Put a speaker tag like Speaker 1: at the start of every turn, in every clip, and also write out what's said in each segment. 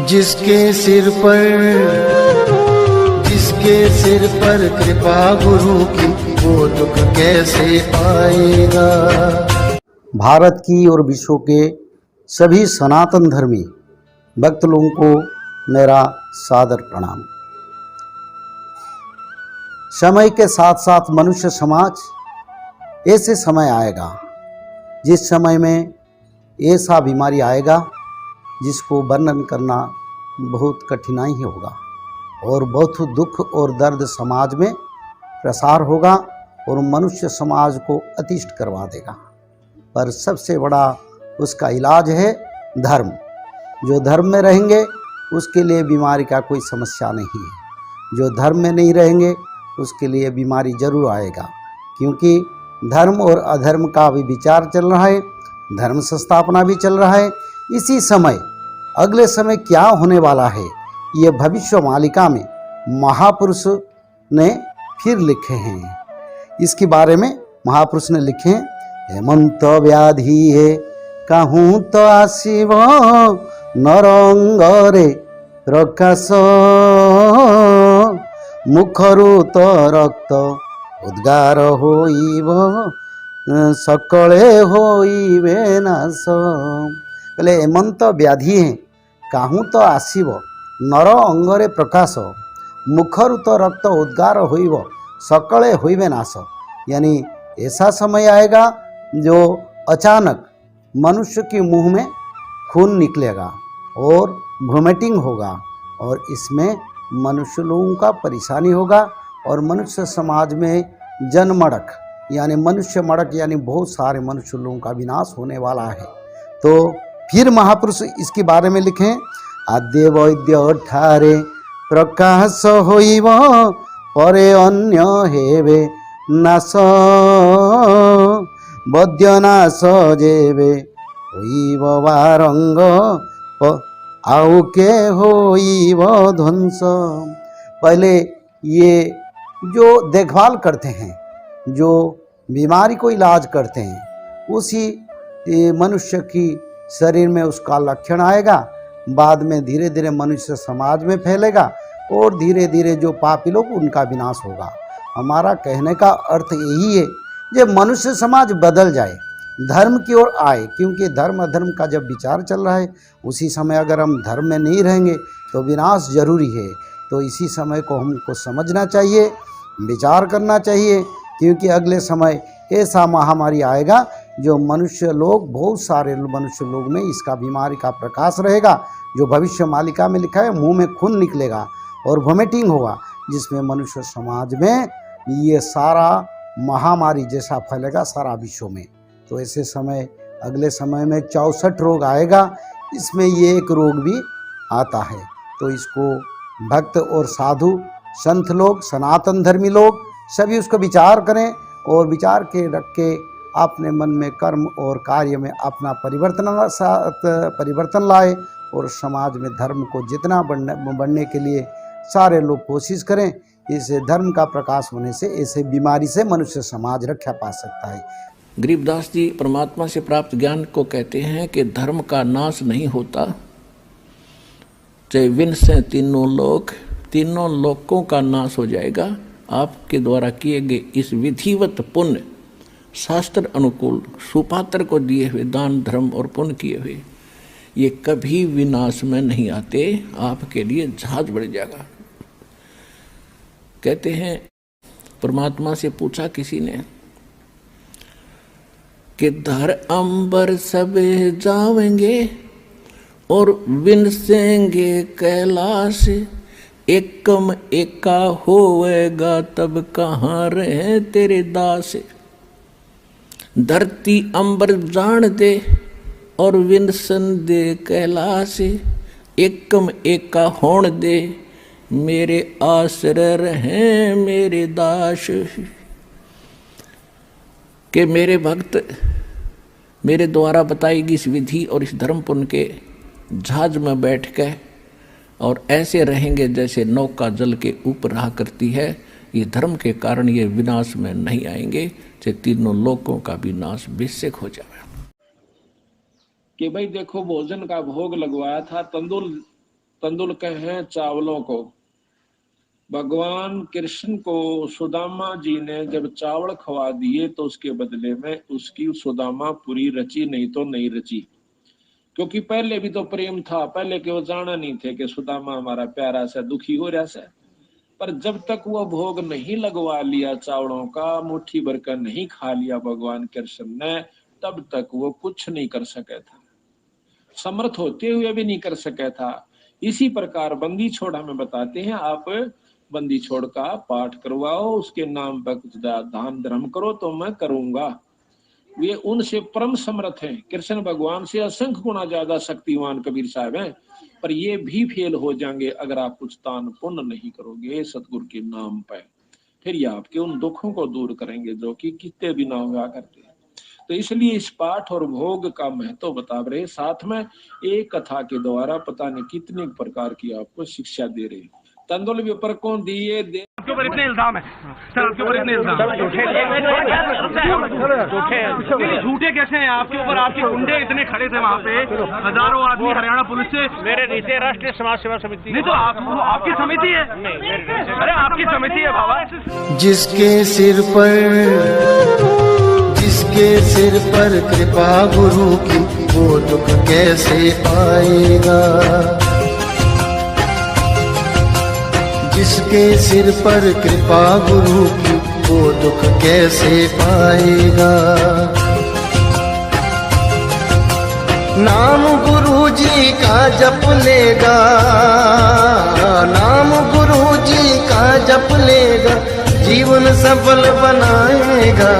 Speaker 1: जिसके सिर पर कृपा गुरु की, वो दुख कैसे आएगा।
Speaker 2: भारत की और विश्व के सभी सनातन धर्मी भक्त लोगों को मेरा सादर प्रणाम। समय के साथ साथ मनुष्य समाज ऐसे समय आएगा जिस समय में ऐसा बीमारी आएगा जिसको वर्णन करना बहुत कठिनाई होगा और बहुत दुख और दर्द समाज में प्रसार होगा और मनुष्य समाज को अतिष्ट करवा देगा। पर सबसे बड़ा उसका इलाज है धर्म। जो धर्म में रहेंगे उसके लिए बीमारी का कोई समस्या नहीं है। जो धर्म में नहीं रहेंगे उसके लिए बीमारी जरूर आएगा, क्योंकि धर्म और अधर्म का भी विचार चल रहा है, धर्म संस्थापना भी चल रहा है। इसी समय अगले समय क्या होने वाला है ये भविष्य मालिका में महापुरुष ने फिर लिखे हैं। इसके बारे में महापुरुष ने लिखे हैं, हेमंत व्याधि है कहूँ तो आसीब नरंगरे प्रकाश, मुखरु तो रक्त उद्गार होइब सकले होइबे नाश। बोले हेमंत व्याधि है कहूँ तो आसीब नर अंगरे प्रकाश, मुखरु तो रक्त उद्गार होइब सकले होइबे नाश। यानी ऐसा समय आएगा जो अचानक मनुष्य के मुंह में खून निकलेगा और वोमिटिंग होगा और इसमें मनुष्य लोगों का परेशानी होगा और मनुष्य समाज में जनमड़क यानी मनुष्य मड़क यानी बहुत सारे मनुष्य लोगों का विनाश होने वाला है। तो फिर महापुरुष इसके बारे में लिखें, आद्य वैद्य ठारे प्रकाश होइब परे अन्य हेबे नाश, बद्य नाश जेबे होइब बारंग आउ के होइब ध्वंस। पहले ये जो देखभाल करते हैं, जो बीमारी को इलाज करते हैं, उसी मनुष्य की शरीर में उसका लक्षण आएगा, बाद में धीरे धीरे मनुष्य समाज में फैलेगा और धीरे धीरे जो पापी लोग उनका विनाश होगा। हमारा कहने का अर्थ यही है जब मनुष्य समाज बदल जाए, धर्म की ओर आए, क्योंकि धर्म अधर्म का जब विचार चल रहा है उसी समय अगर हम धर्म में नहीं रहेंगे तो विनाश जरूरी है। तो इसी समय को हमको समझना चाहिए, विचार करना चाहिए, क्योंकि अगले समय ऐसा महामारी आएगा जो मनुष्य लोग बहुत सारे मनुष्य लोग में इसका बीमारी का प्रकाश रहेगा, जो भविष्य मालिका में लिखा है मुंह में खून निकलेगा और वोमिटिंग होगा, जिसमें मनुष्य समाज में ये सारा महामारी जैसा फैलेगा सारा विश्व में। तो ऐसे समय अगले समय में 64 रोग आएगा, इसमें ये एक रोग भी आता है। तो इसको भक्त और साधु संत लोग सनातन धर्मी लोग सभी उसको विचार करें और विचार के रख के अपने मन में कर्म और कार्य में अपना परिवर्तन लाए और समाज में धर्म को जितना बढ़ने के लिए सारे लोग कोशिश करें। इसे धर्म का प्रकाश होने से ऐसे बीमारी से मनुष्य समाज रक्षा पा सकता है।
Speaker 3: गरीबदास जी परमात्मा से प्राप्त ज्ञान को कहते हैं कि धर्म का नाश नहीं होता, चाहे विन से तीनों लोकों का नाश हो जाएगा। आपके द्वारा किए गए इस विधिवत पुण्य शास्त्र अनुकूल सुपात्र को दिए हुए दान धर्म और पुण्य किए हुए ये कभी विनाश में नहीं आते, आपके लिए जहाज बढ़ जाएगा। कहते हैं परमात्मा से पूछा किसी ने कि धर अंबर सब जावेंगे और विनसेंगे कैलाश, एकम एका होवेगा तब कहाँ रहे तेरे दास। धरती अंबर जान दे और विनसन दे कैलाश, एकम एका होण दे मेरे आश्रय रहे मेरे दास। कि मेरे भक्त मेरे द्वारा बताई गई इस विधि और इस धर्म पुण्य के जहाज में बैठ के और ऐसे रहेंगे जैसे नौका जल के ऊपर रहा करती है। ये धर्म के कारण ये विनाश में नहीं आएंगे, चाहे तीनों लोकों का विनाश बेशक हो जाए।
Speaker 4: कि भाई देखो भोजन का भोग लगवाया था, तंदूर तंदुल हैं चावलों को। भगवान कृष्ण को सुदामा जी ने जब चावल खवा दिए तो उसके बदले में उसकी सुदामा पूरी रची, नहीं तो नहीं रची, क्योंकि पहले भी तो प्रेम था। पहले के वो जाना नहीं थे कि सुदामा हमारा प्यारा सा दुखी हो रहा सा, पर जब तक वो भोग नहीं लगवा लिया चावलों का, मुट्ठी भर कर नहीं खा लिया भगवान कृष्ण ने, तब तक वो कुछ नहीं कर सका था, समर्थ होते हुए भी नहीं कर सका था। इसी प्रकार बंदी छोड़ हमें बताते हैं, आप बंदी छोड़ का पाठ करवाओ, उसके नाम पर कुछ दान धर्म करो तो मैं करूंगा। वे उनसे परम समर्थ हैं, कृष्ण भगवान से असंख्य गुना ज्यादा शक्तिवान कबीर साहब हैं, पर ये भी फेल हो जाएंगे अगर आप कुछ दान पुण्य नहीं करोगे सतगुरु के नाम पर। फिर ये आपके उन दुखों को दूर करेंगे जो कि कितने भी ना हुआ करते। तो इसलिए इस पाठ और भोग का महत्व बता रहे, साथ में एक कथा के द्वारा पता नहीं कितने प्रकार की आपको शिक्षा दे रहे। तंदुल विपर को दिए दे
Speaker 5: आपके ऊपर इतने इल्जाम है सर, आपके ऊपर इतने इल्जाम झूठे कैसे हैं आपके ऊपर? आपके गुंडे इतने खड़े थे वहाँ पे, हजारों आदमी हरियाणा पुलिस से।
Speaker 6: मेरे नीचे राष्ट्रीय समाज सेवा समिति
Speaker 5: नहीं तो आपकी समिति है? अरे आपकी समिति है बाबा।
Speaker 1: जिसके सिर पर कृपा गुरु की, वो दुख कैसे आएगा। जिसके सिर पर कृपा गुरु की, वो दुख कैसे पाएगा। नाम गुरु जी का जप लेगा, नाम गुरु जी का जप लेगा, जीवन सफल बनाएगा।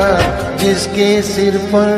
Speaker 1: जिसके सिर पर